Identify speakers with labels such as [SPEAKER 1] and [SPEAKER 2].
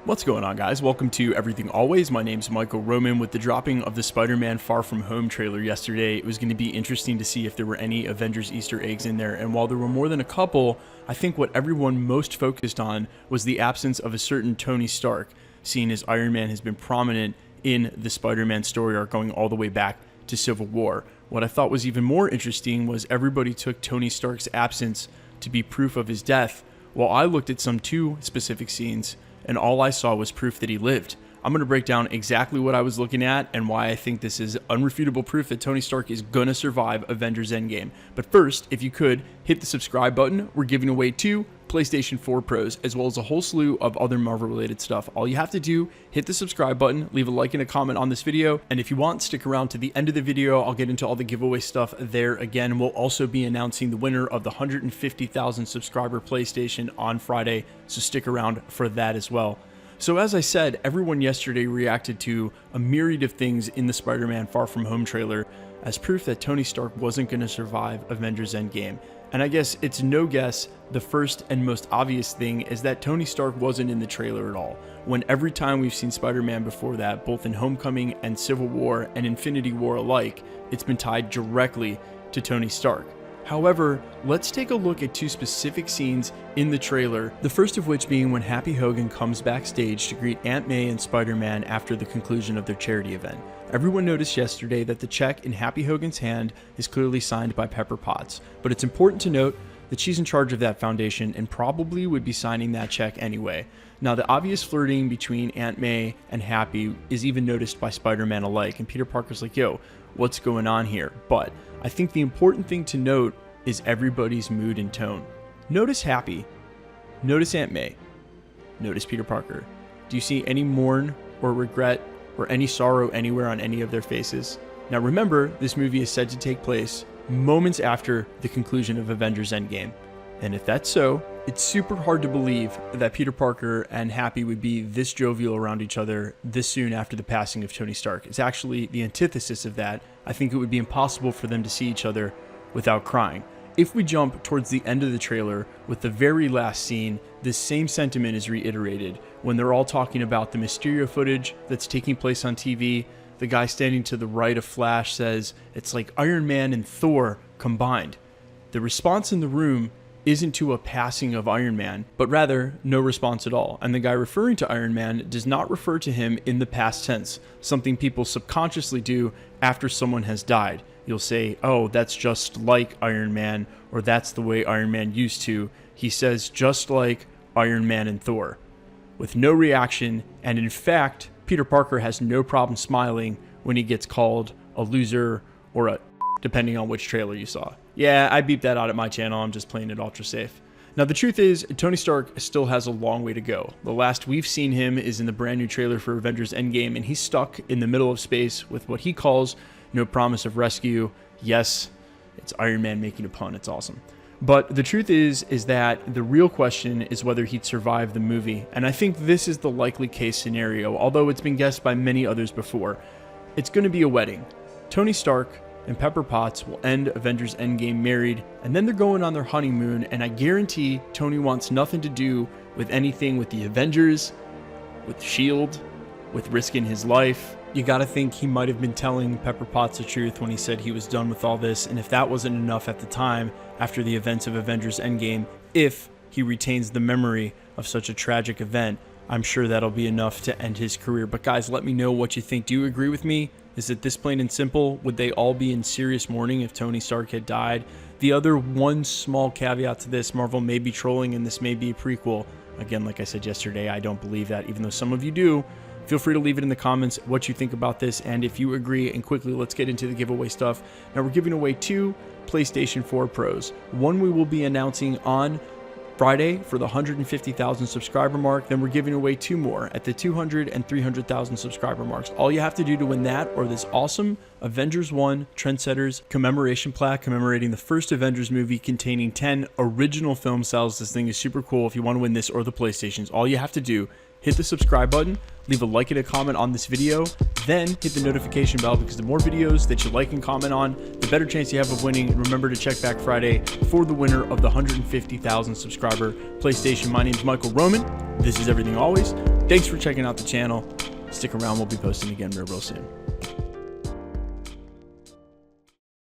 [SPEAKER 1] What's going on, guys? Welcome to Everything Always. My name's Michael Roman. With the dropping of the Spider-Man Far From Home trailer yesterday, it was going to be interesting to see if there were any Avengers Easter eggs in there, and while there were more than a couple, I think what everyone most focused on was the absence of a certain Tony Stark, seeing as Iron Man has been prominent in the Spider-Man story arc going all the way back to Civil War. What I thought was even more interesting was everybody took Tony Stark's absence to be proof of his death, while I looked at some two specific scenes and all I saw was proof that he lived. I'm going to break down exactly what I was looking at and why I think this is unrefutable proof that Tony Stark is going to survive Avengers Endgame. But first, if you could, hit the subscribe button. We're giving away 2 PlayStation 4 Pros, as well as a whole slew of other Marvel-related stuff. All you have to do, hit the subscribe button, leave a like and a comment on this video, and if you want, stick around to the end of the video. I'll get into all the giveaway stuff there again. We'll also be announcing the winner of the 150,000 subscriber PlayStation on Friday, so stick around for that as well. So as I said, everyone yesterday reacted to a myriad of things in the Spider-Man Far From Home trailer as proof that Tony Stark wasn't going to survive Avengers Endgame. And I guess it's no guess, the first and most obvious thing is that Tony Stark wasn't in the trailer at all, when every time we've seen Spider-Man before that, both in Homecoming and Civil War and Infinity War alike, it's been tied directly to Tony Stark. However, let's take a look at 2 specific scenes in the trailer, the first of which being when Happy Hogan comes backstage to greet Aunt May and Spider-Man after the conclusion of their charity event. Everyone noticed yesterday that the check in Happy Hogan's hand is clearly signed by Pepper Potts, but it's important to note that she's in charge of that foundation and probably would be signing that check anyway. Now, the obvious flirting between Aunt May and Happy is even noticed by Spider-Man alike, and Peter Parker's like, yo, what's going on here? But I think the important thing to note is everybody's mood and tone. Notice Happy, notice Aunt May, notice Peter Parker. Do you see any mourn or regret or any sorrow anywhere on any of their faces? Now remember, this movie is said to take place moments after the conclusion of Avengers Endgame. And if that's so, it's super hard to believe that Peter Parker and Happy would be this jovial around each other this soon after the passing of Tony Stark. It's actually the antithesis of that. I think it would be impossible for them to see each other without crying. If we jump towards the end of the trailer with the very last scene, this same sentiment is reiterated when they're all talking about the Mysterio footage that's taking place on TV. The guy standing to the right of Flash says it's like Iron Man and Thor combined. The response in the room isn't to a passing of Iron Man, but rather no response at all. And the guy referring to Iron Man does not refer to him in the past tense, something people subconsciously do after someone has died. You'll say, oh, that's just like Iron Man, or that's the way Iron Man used to. He says just like Iron Man and Thor, with no reaction, and in fact, Peter Parker has no problem smiling when he gets called a loser or a depending on which trailer you saw. Yeah, I beeped that out at my channel. I'm just playing it ultra safe. Now, the truth is, Tony Stark still has a long way to go. The last we've seen him is in the brand new trailer for Avengers Endgame, and he's stuck in the middle of space with what he calls no promise of rescue. Yes, it's Iron Man making a pun. It's awesome. But the truth is that the real question is whether he'd survive the movie. And I think this is the likely case scenario, although it's been guessed by many others before. It's going to be a wedding. Tony Stark and Pepper Potts will end Avengers Endgame married, and then they're going on their honeymoon, and I guarantee Tony wants nothing to do with anything with the Avengers, with S.H.I.E.L.D., with risking his life. You gotta think he might have been telling Pepper Potts the truth when he said he was done with all this, and if that wasn't enough at the time, after the events of Avengers Endgame, if he retains the memory of such a tragic event, I'm sure that'll be enough to end his career. But guys, let me know what you think. Do you agree with me? Is it this plain and simple? Would they all be in serious mourning if Tony Stark had died? The other one small caveat to this, Marvel may be trolling and this may be a prequel. Again, like I said yesterday, I don't believe that, even though some of you do. Feel free to leave it in the comments what you think about this, and if you agree. And quickly, let's get into the giveaway stuff. Now, we're giving away 2 PlayStation 4 Pros. One we will be announcing on Friday for the 150,000 subscriber mark. Then we're giving away 2 more at the 200 and 300,000 subscriber marks. All you have to do to win that or this awesome Avengers 1 Trendsetters commemoration plaque commemorating the first Avengers movie containing 10 original film cells. This thing is super cool. If you want to win this or the PlayStations, all you have to do, hit the subscribe button, leave a like and a comment on this video, then hit the notification bell, because the more videos that you like and comment on, the better chance you have of winning. And remember to check back Friday for the winner of the 150,000 subscriber PlayStation. My name's Michael Roman. This is Everything Always. Thanks for checking out the channel. Stick around, we'll be posting again real soon.